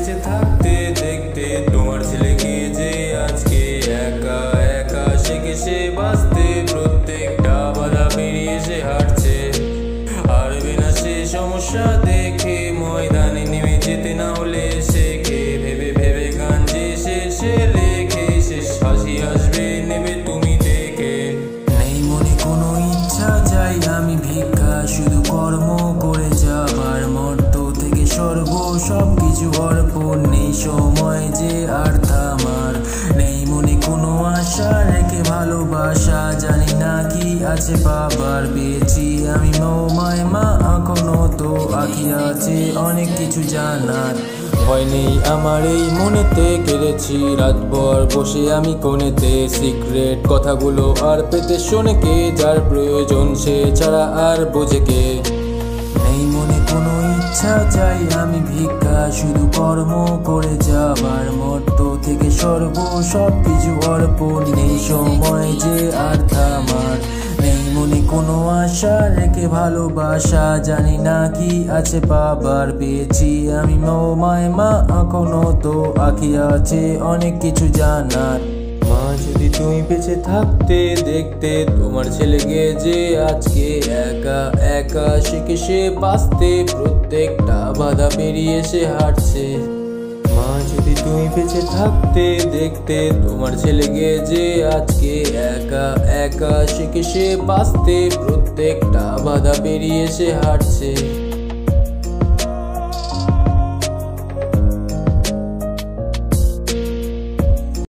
বেঁচে থাকতে দেখতে তোমার ছেলেকে যে আজকে একা একা শিখে সে বাঁচতে প্রত্যেকটা বাধা পেরিয়ে সে হাঁটছে। পারবে না সে সমস্যা দেখে ময়দানে নেমে যেতে, না হলে শেখে ভেবে ভেবে গান যে শেষে লেখে শেষ হাসি আসবে নেবে তুমি দেখে। নেই মনে কোনো ইচ্ছা যাই আমি ভিক্ষা শুধু কর্ম করে যাবার, মর্ত থেকে স্বর্গ সবকিছু অর্পণ, নেই সময় যে আর থামার। নেই মনে কোনো আশা রেখে ভালোবাসা, জানি না কি আছে পাবার, পেয়েছি আমি মৌমায় মা এখনো তো আঁকি আছে অনেক কিছু জানার। ভয় নেই আমার এই মনেতে, কেড়েছি রাতভর বসে আমি কোণেতে, সিক্রেট কথাগুলো আর পেতে শোনে কে, যার প্রয়োজন সে ছাড়া আর বোঝে কে। নেই মনে কোনো ইচ্ছা চাই আমি ভিক্ষা শুধু কর্ম করে যাবার, মর্ত থেকে স্বর্গ সবকিছু অর্পণ, নেই সময় যে আর থামার। নেই মনে কোনো আশা রেখে ভালোবাসা, জানি না কি আছে পাবার, পেয়েছি আমি মৌমায় মা এখনো তো আঁকি আছে অনেক কিছু জানার। মা যদি তুমি বেঁচে থাকতে দেখতে তোমার ছেলেকে যে আজকে একা একা শিখে সে বাঁচতে প্রত্যেকটা বাধা পেরিয়ে সে হাঁটছে। মা যদি তুমি বেঁচে থাকতে দেখতে তোমার ছেলেকে যে আজকে একা একা শিখে সে বাঁচতে প্রত্যেকটা বাধা পেরিয়ে সে হাঁটছে।